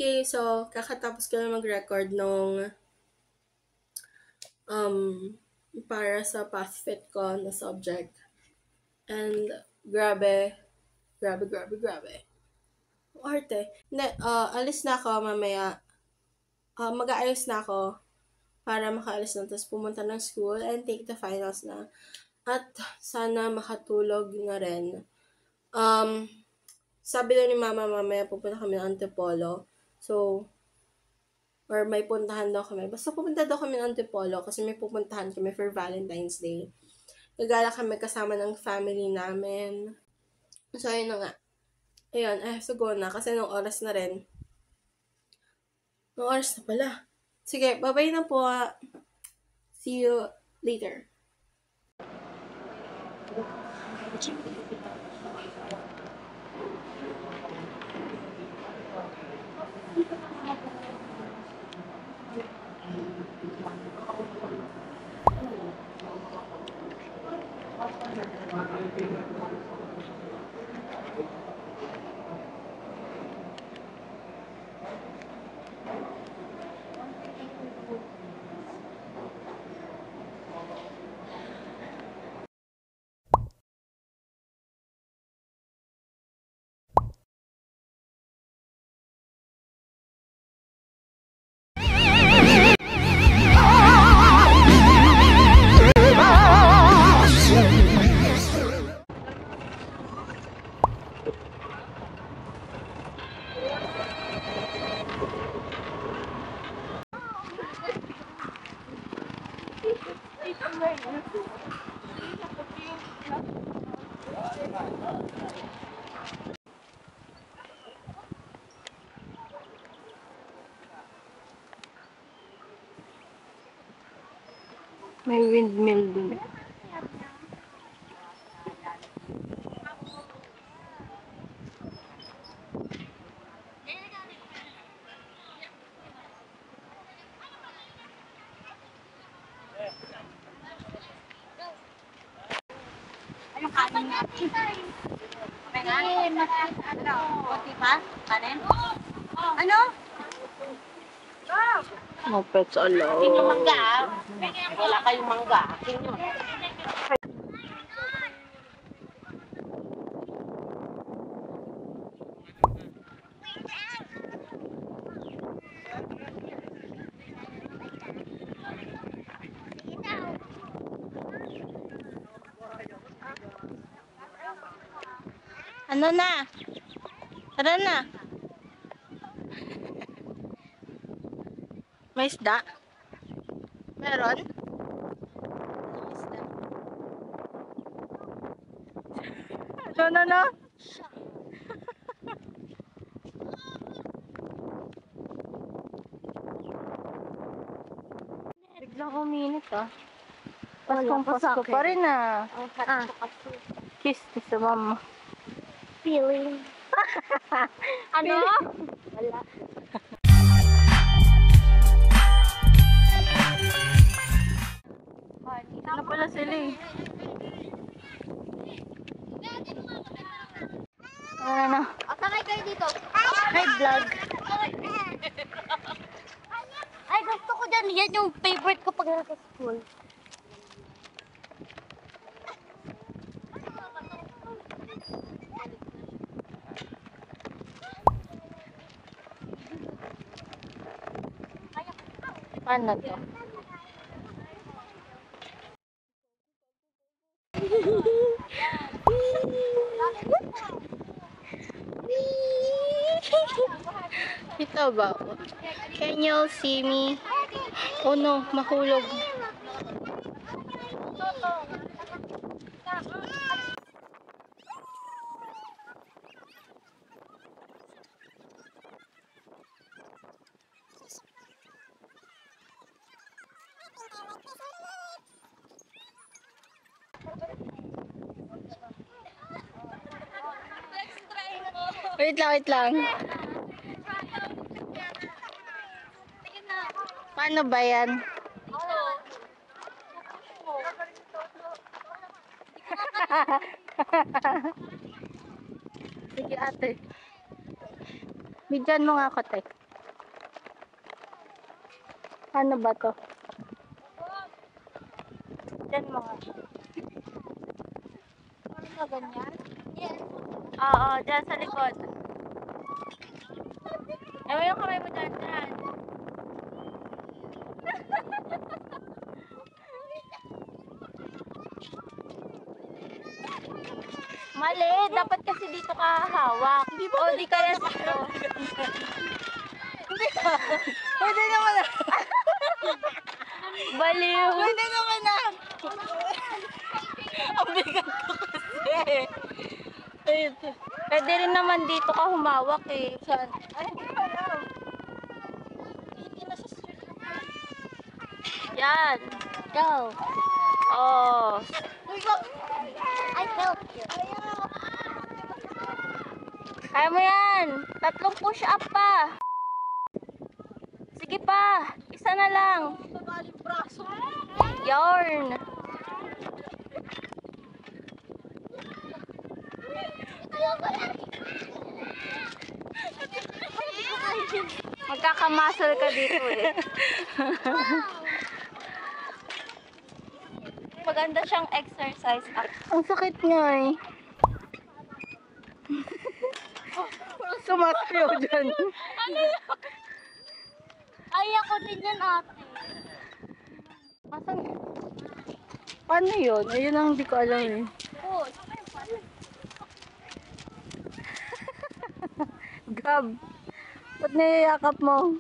Okay, so kakatapos ko na mag-record nung para sa PathFit ko na subject. And grabe. Arte. Hindi, alis na ako mamaya. Mag-aayos na ako para makaalis na. Tapos pumunta ng school and take the finals na. At sana makatulog na rin. Sabi daw ni mama mamaya pupunta kami ng Antipolo. So, or may puntahan daw kami. Basta pupunta daw kami ng Antipolo kasi may pupuntahan kami for Valentine's Day. Nagala kami kasama ng family namin. So, ayun na nga. Ayun, I have to go na kasi nung oras na rin. Nung oras na pala. Sige, bye-bye na po. See you later. May windmill dun. Ano kanin nga? Ano? Kunti pa? Kanin? Ano? No pets allowed. Akin yung mangga ah. Wala kayong mangga. Akin yun. Ano na? Tara na. May isda? Meron? No. Biglang uminit ah. Pasko pa rin ah. Kiss sa mama. Feeling. Ano? Wala. Ano pala sila eh? Ano? Sakay kayo dito. Hi vlog. Ay, gusto ko dyan. Yan yung favorite ko pag nasa school. Paano to? Ito ba? Can you see me? Oh no, mahulog. Wait lang. Paano ba yan? Sige ate. Bigyan mo nga ako, te. Ano ba to? Diyan mo nga. Ano ba ganyan? Yes. Oo, dyan sa likod. Ewan yung kamay mo dyan. Mali, dapat kasi dito ka hawak. O di kaya dito. Pwede naman na. Baliw. Pwede naman na. Ang bigat ko kasi. Pwede rin naman dito ka humawak eh. Saan? Ay, hindi ko alam. Yan. Go. Oh. I help you. Kaya mo yan. 3 push up pa. Sige pa. Isa na lang. Yarn. Magkakamuscle ka dito eh. Maganda siyang exercise. Ang sakit niya eh. Sumasayaw dyan. Ay, ako din yan, ate. Asan? Paano yun? Ayun ang hindi ko alam eh. Push. Gab. Ba't niyayakap mo?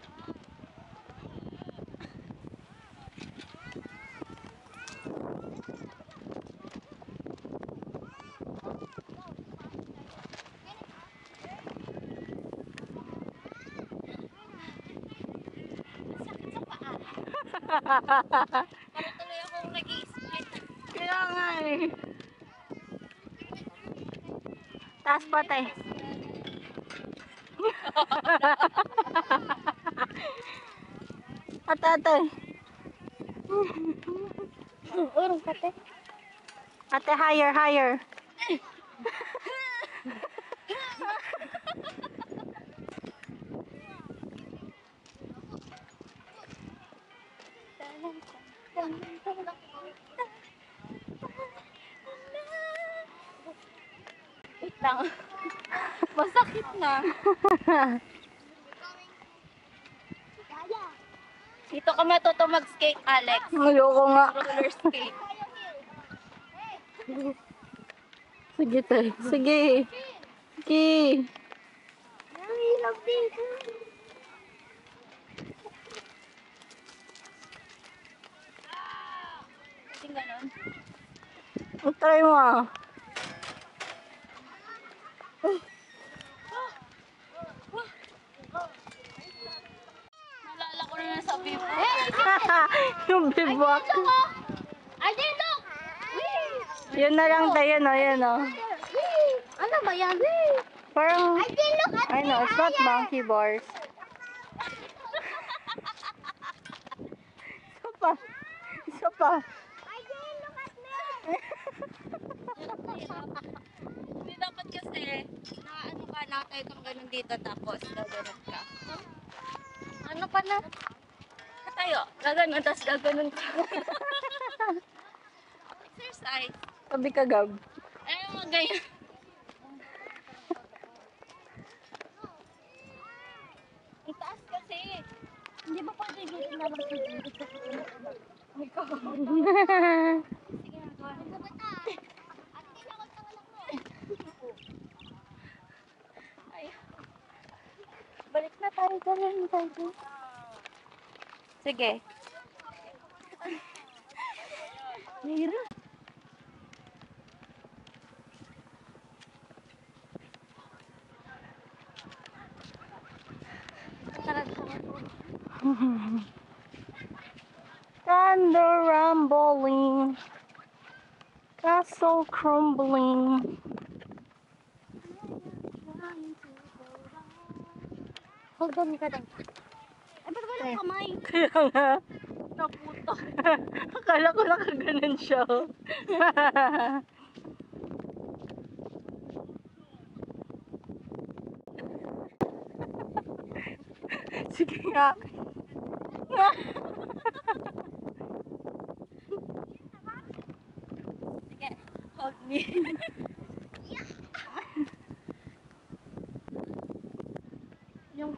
Para tuloy akong nag-i-split. Kaya nga eh. Taas pa tayo. Ate. Urong kate. Ate, higher. Wait lang. Masakit na. Dito ka matuto mag-skate, Alex. Ayoko nga. Roller skate. Sige tayo. Sige. Sige. I love this. Kasi ganon. Try mo ah. Naalala ko na sa bibo. Yung bivouac. I did look. Yun na lang tayo, no? Yan, no? Ano ba yan? Parang, I did look at I know, it's not monkey bars. Isa pa. I did look at me. Hindi dapat kasi na ano ka, nakatayo kang ganun dito tapos gaganon ka. Ano pa na? Katayo, gaganon tapos gaganon ka. Exercise. Sabi ka, Gab. Ayaw mo ganyan. Ang taas kasi. Hindi ba pwede dito na lang sa dito? Sige na, gawa na. Balik na tayo, galing tayo. Sige. Mahirap. Thunder rumbling, castle crumbling. Hold on ka lang. Ay, ba't walang kamay? Kaya nga. Naputo. Akala ko nakaganon siya. Sige nga. Yung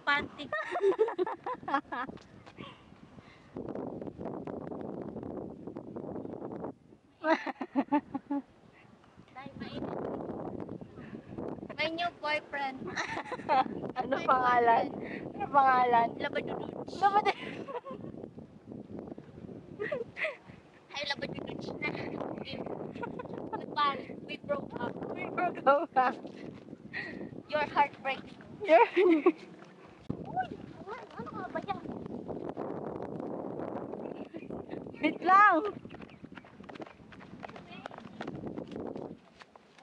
panty. My new boyfriend. Ano pangalan? Ano pangalan? Labaduduch. Hi, Labaduduch. We broke up. Your heartbreak. Ano ka ba yan? Wait lang.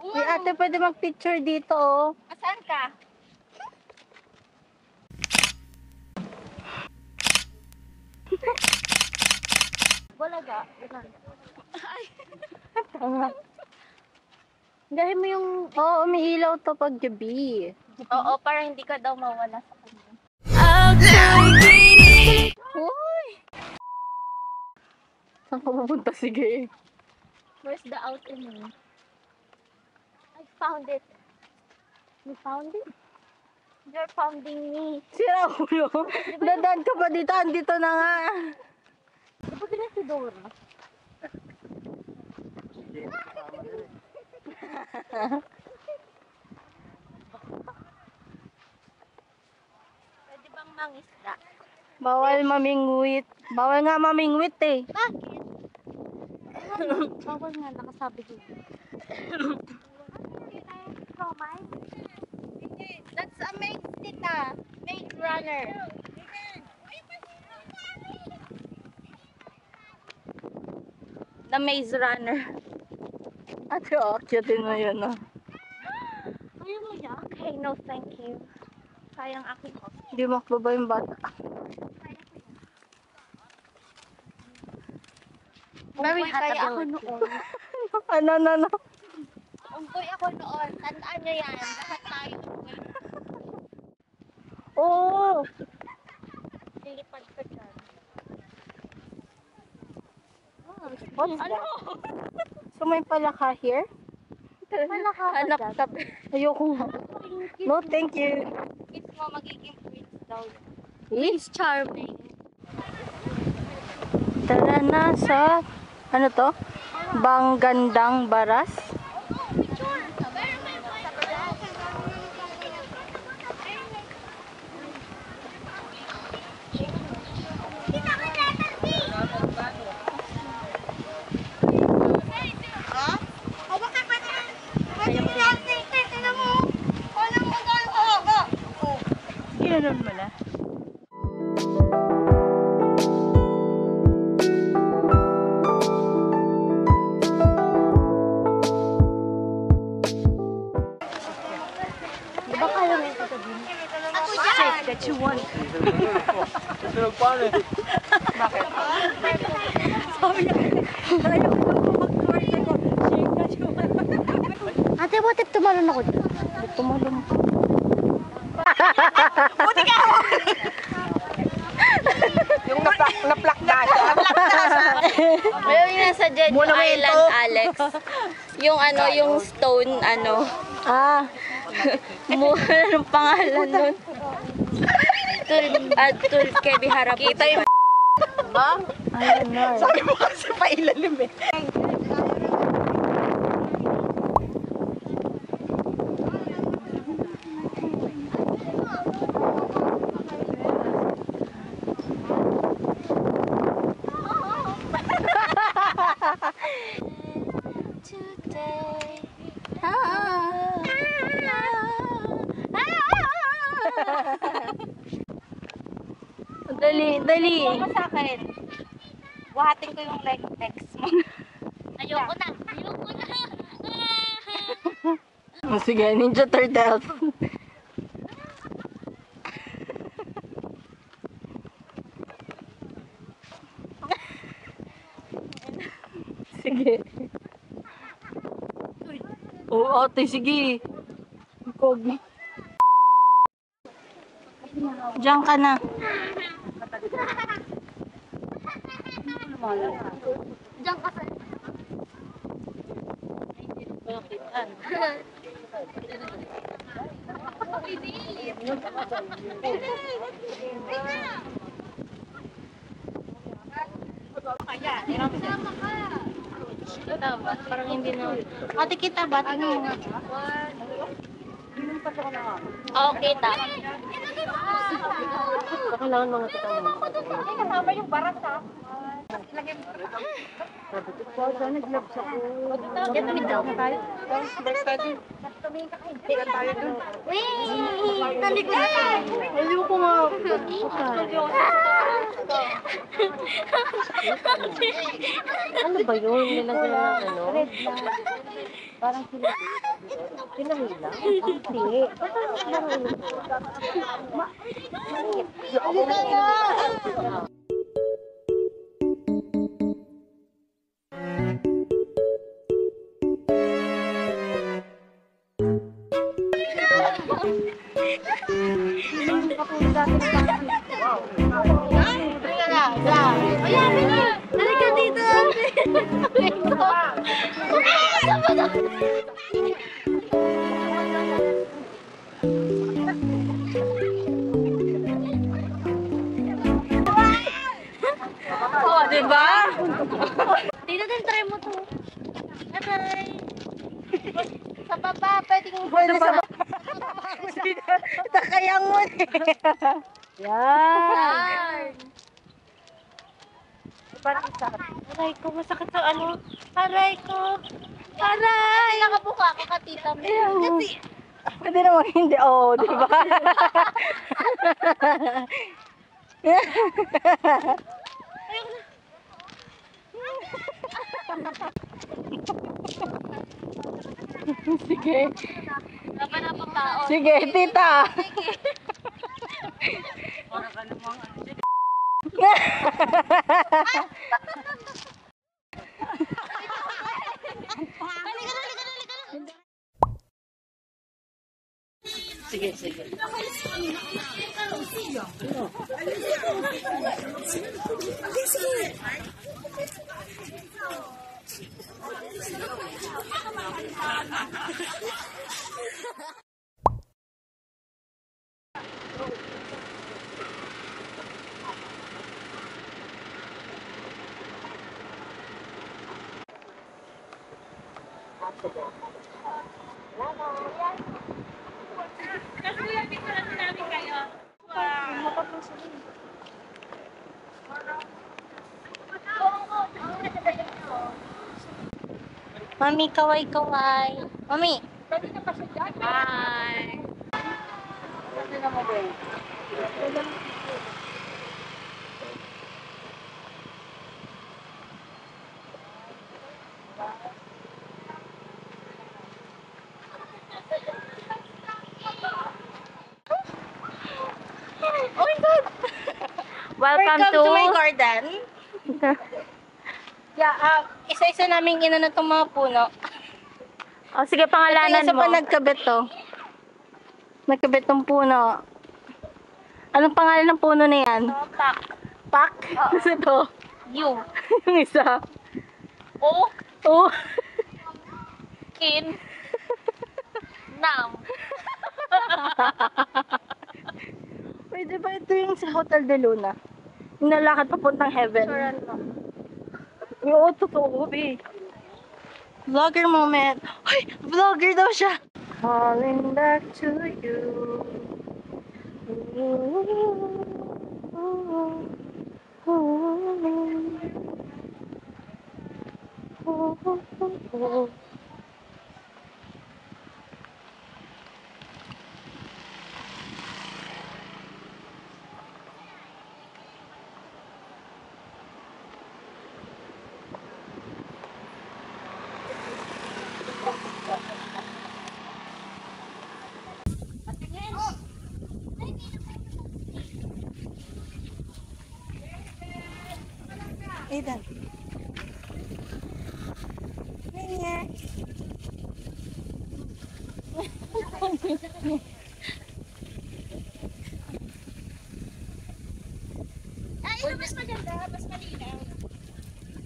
Uy, ate, pwede mag-picture dito, oh. Asan ka? Balaga. Tanga. Dahil mo yung... Oo, umiilaw to pag gabi. Oo, para hindi ka daw mawala sa kanya. Uy! Saan ka pupunta? Sige. Where's the out in me? I found it. You found it? You're founding me. Sira ulo. Dadaan ka pa dito. Andito na nga. Di ba ganun si Dora? Pwede bang mangisda? Bawal mamingwit. Bawal nga mamingwit eh. Bakit? Bawal nga, nakasabi dito. That's a maze, tita. Maze runner. The Maze Runner. Ate, akyatin mo yun, oh. Kaya mo yan? Okay, no thank you. Sayang akin ko. Hindi makbaba yung bata. Very hot Kaya ako noon. Ano. Unggoy ako noon. Tandaan nyo yan. Lahat tayo unggoy. Oo. Lilipad ka dyan. What's that? So may palaka here? Palaka ka Anak dyan. tabi. Ayoko nga. No, thank you. Kids mo magiging prince daw. Please. Charming. Tara na sa, ano to? Banggandang Baras. Ginanon mo na. Diba kaya mo yung sasabihin? Ako dyan! Shake that you want. Bakit? Sabi niya, ayaw ko mag-twerk ako. Shake that you want. Ate, what if tumalon ako dyan? Tumalong ka. Yung naplak na siya. Alam niyo nasa Jeju Island, Alex. Yung ano, yung stone, ano. Ah, Mura ng pangalan nun. Tul Kebi Harap. Kita yung ayun na. sabi mo kasi pailalim eh. Dali. Ano sa akin? Buhatin ko yung legs mo. Ayoko na. Sige, Ninja Turtles. Sige. Oo, ate, sige. Kogi. Diyan ka na. Diyan ka sa... Makitaan. Kita ba? Parang hindi na. Ate, kita ba? Tingnan mo nga. Oo, kita. Kailangan mga kita mo. Kasama yung baras ha. Yan, bitaw. Ayaw ko nga. Ano ba yun? Nilagyan ng ano? Parang pinahila. Hindi. Halika dito, ate. Oh, di ba? Dito din, try mo to. Aray. Sa baba, pwedeng Pwede sa Takayang mo eh. Yan. Parang sakit. Aray ko, masakit sa ano. Aray ko. Aray. nakabuka ako ka, tita mo. Kasi, Pwede naman hindi. Oo, di ba? Sige. dapat na pang tao. Sige, tita. Sige, sige. Mami, kaway-kaway. Mami. Bye. Oh my God! Welcome to my garden. Yeah, isa-isa naming inano itong mga puno. Oh, sige, pangalanan Isa mo. pa nagkabit to. Nagkabit tong puno. Anong pangalan ng puno na yan? Pak. Pak? Kasi to. You. Yung isa. O. Oh. Kin. Nam. Pwede ba ito yung sa Hotel de Luna? Yung nalakad papuntang heaven. Suran mo. Oo, totoo, be. Vlogger moment. Ay, vlogger daw siya. Calling back to you. Aidan. Ay, ito mas maganda. Mas malinaw.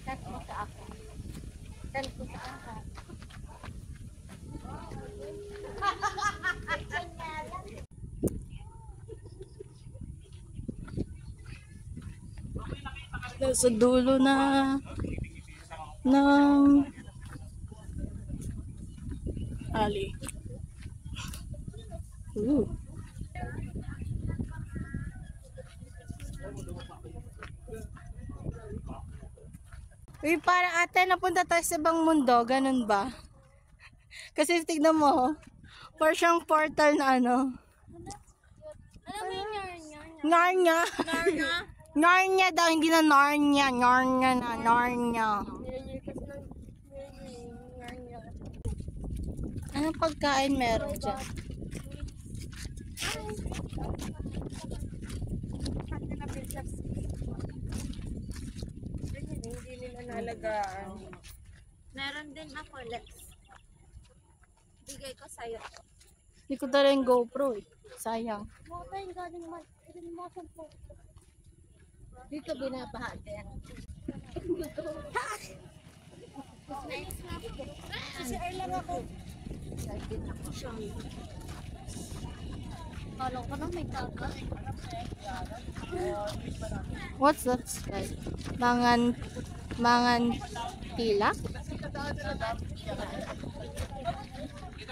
Tanto sa ako. Tanto sa ako. Nasa dulo na ng ali. Uy, parang ate, napunta tayo sa ibang mundo. Ganun ba? Kasi tignan mo, parang siyang portal na ano. Alam mo yung Narnia. Narnia daw, hindi na Narnia. Narnia na, Narnia. Anong pagkain meron dyan? Hindi nila nalagaan. Meron din ako, Lex. Bigay ko sa'yo. Hindi ko dala yung GoPro eh. Sayang. Mga yung galing mo po. Dito binabahati. Kasi ay lang ako. Kala ko na may kaka. What's that? Mangan tilak?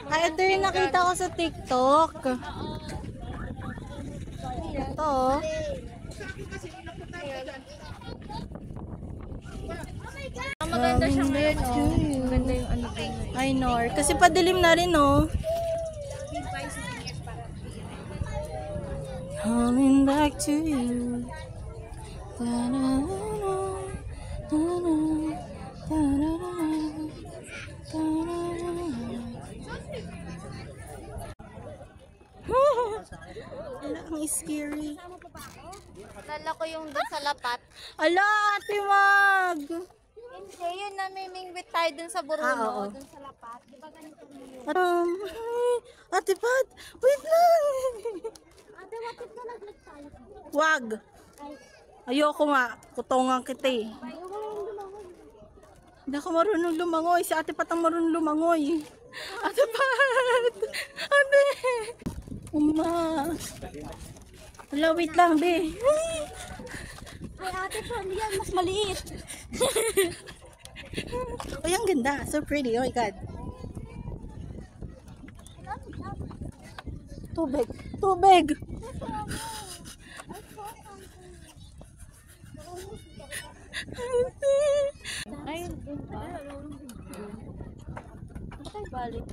Ay, ito yung nakita ko sa TikTok. Ito. Maganda siya ngayon, oh. Maganda yung ano din. I know. Kasi padilim na rin, oh. Coming back to you. Ta-da-da-da, ta-da, ta-da-da, ta-da-da. Ala, ang scary. Lala ko yung doon sa lapat. Ala, ate, wag! Hindi, yun namimingwit tayo dun sa Buruno. Oo. Dun sa lapat. Di ba ganito yun? Ate Pat, wait lang! Ate, bakit ka naglag tayo? Wag! Ayoko nga, kutongan kita eh. Hindi ako marunong lumangoy. Si Ate Pat ang marunong lumangoy. Ate Pat! Ate! Uma! Wala, wait lang, be. Ay, ate, friend yan. Mas maliit. Ay, ang ganda. So pretty. Oh my God. Tubig. Tubig! Ayun, dun pa. Tayo balik.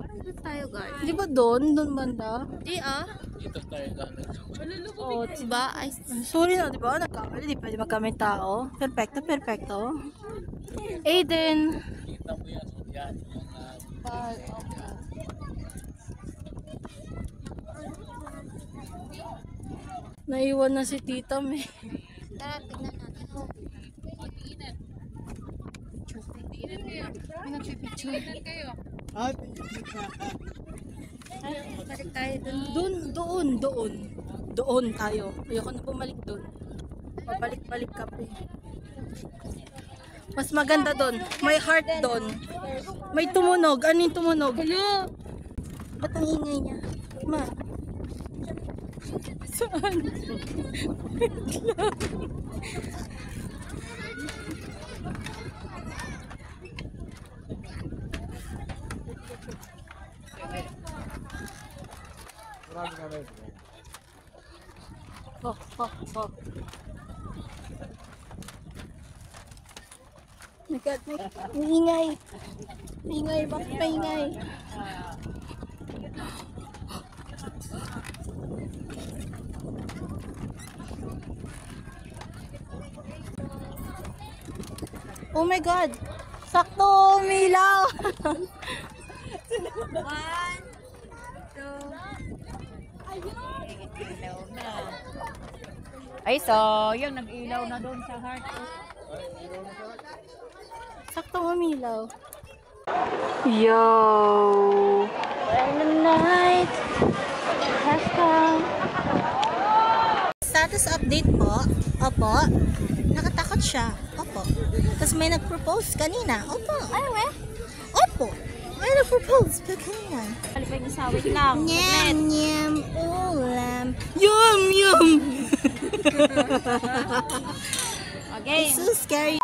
Parang dun tayo, guys. Di ba doon? Doon banda? Di, ah. Oh, diba? Ay, sorry na, diba? Nagkamali. Di pwede magkamay tao. Perfecto, perfecto. Aiden! Naiwan na si Tita May. Tara, tignan natin. May nagpipicture. Ay, balik tayo doon. Doon tayo. Ayoko na bumalik doon. Pabalik-balik ka pa. Mas maganda doon. May heart doon. May tumunog. Ano yung tumunog? Hello? Ba't ang ingay niya? Ma. Saan? Oh. My God, may ingay. May ingay, bakit may ingay? Oh my God! Sakto, umilaw! 1, 2. Ay, so, yung nag-ilaw na doon sa heart. Sakto, umilaw. Yo! And the night has come. Status update po. Opo. Nakatakot siya. Opo. Tapos may nag-propose kanina. Opo. Ay, we? Opo. May nag-propose pa kanina. Kalipay niya sa wait lang. Nyam, nyam, ulam. Yum, yum! Okay. It's so scary.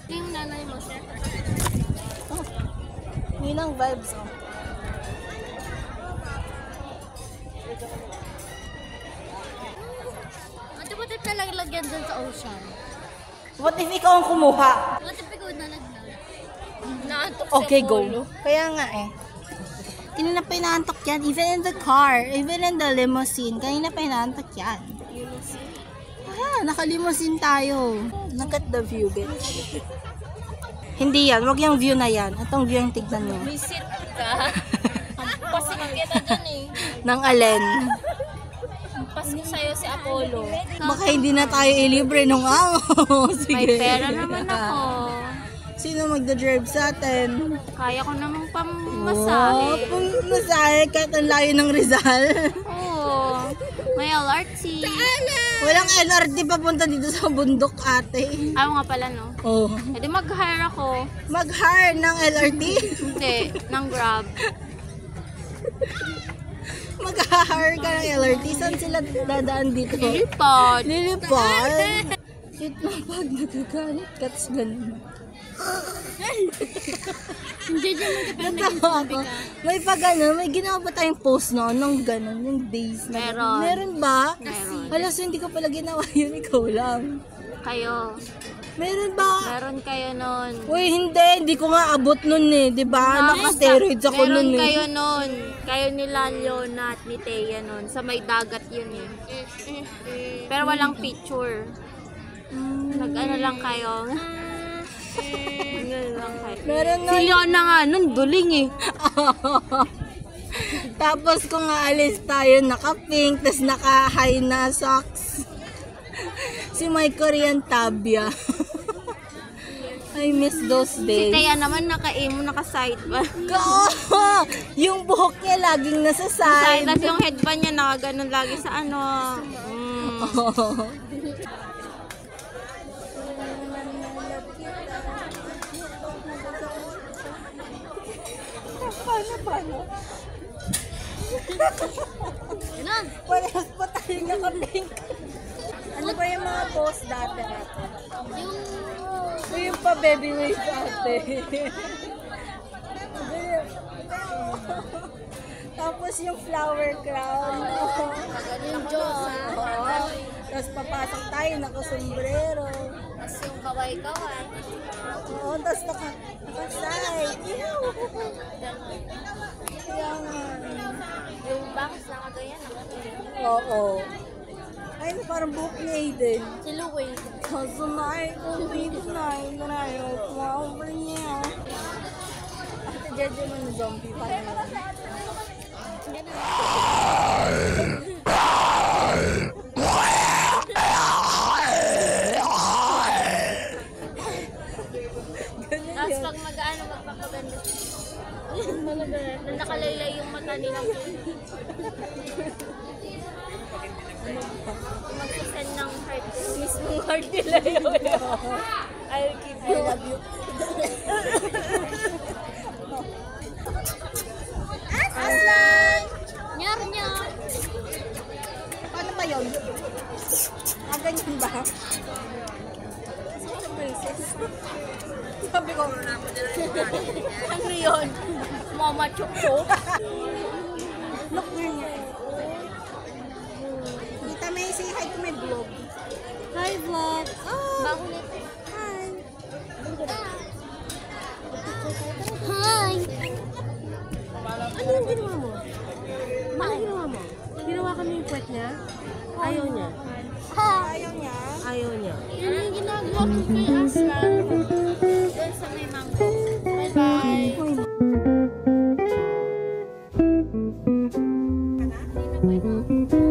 Yung nanay mo, sir. Yun ang vibes, oh. Ate, ba't ito nalagyan dun sa ocean? What if ikaw ang kumuha? Ba't ito nalagyan? Naantok Okay, go. Kaya nga eh. Kanina pa inaantok yan. Even in the car. Even in the limousine. Kanina pa inaantok yan. Naka-limousine tayo. Look at the view, bitch. Hindi yan. Wag yung view na yan. Itong view yung tignan nyo. May sit ka. Pas kita dyan eh. Nang Allen. Pas ko sa'yo si Apollo. Baka hindi na tayo ilibre nung amo. May Sige. pera naman ako. Sino magda-drive sa atin? Kaya ko namang Oh, pamasahe. masahe kahit ang layo ng Rizal. Oo. May LRT. Walang LRT papunta dito sa bundok, ate. Ayaw nga pala, no? Oh. E di mag-hire ako. Mag-hire ng LRT? Hindi, ng Grab. Mag-hire ka ng LRT? Saan sila dadaan dito? Lilipad. Lilipad? Shit na pag nagagalit ka, tas ganun. Hindi dyan Natawa ako. May pag ano, may ginawa ba tayong post noon nung ganun, yung days na Meron. Meron ba? Meron. Wala, so hindi ko pala ginawa yun, ikaw lang. Kayo. Meron ba? Meron kayo nun. Uy, hindi ko nga abot nun eh, di ba? Naka-steroids ako Meron nun eh. kayo nun. Kayo nila Leona at ni Thea nun. Sa may dagat yun eh. Pero walang picture. Nag-ano lang kayo. Ganun lang kayo. Meron Si Leona nga nun, duling eh. Tapos kung aalis tayo, naka-pink, tas naka-high na socks. Si my Korean tabia. I miss those Si days. Thea naman naka-emo, naka-side ba? Yung buhok niya laging nasa Side, side. tas yung headband niya nakaganon lagi sa ano. Paano? Ganun. Parehas pa tayo naka-pink. Ano ba yung mga post dati natin? Yung pa baby wave ate. Tapos yung flower crown. Yung Diyos. Oo. Tapos papasok tayo, naka-sombrero. Tapos yung kaway-kaway. Oo, tapos naka-side. Kaya nga. Yung bangs nakagayan. Oo. Ay, parang buhok ni Aiden. Si Louie. Cause tonight will be the night that I will bring you. Ate Jeje mo yung zombie pa rin. Tapos pag mag-ano, magpapaganda. Nakalaylay yung mata nila. Magsasend ng heart. Mismong heart nila yun. I'll keep you. I love you. Aslan! Nyar nyar. Paano ba yun? Ganyan ba? Sabi ko, Ano yun? Mama chok-chok. look niya. Kita may say hi to my vlog. Hi vlog. Bago nito. Hi. Hi! Ano yung ginawa mo? Ano ginawa mo? Ginawa kami yung puwet niya? Ayaw niya. Hi! Ayaw niya? Ayaw niya. Yun yung ginagawa ko kay Aslan. Doon sa may mango. Bye-bye! Hindi na ba yun?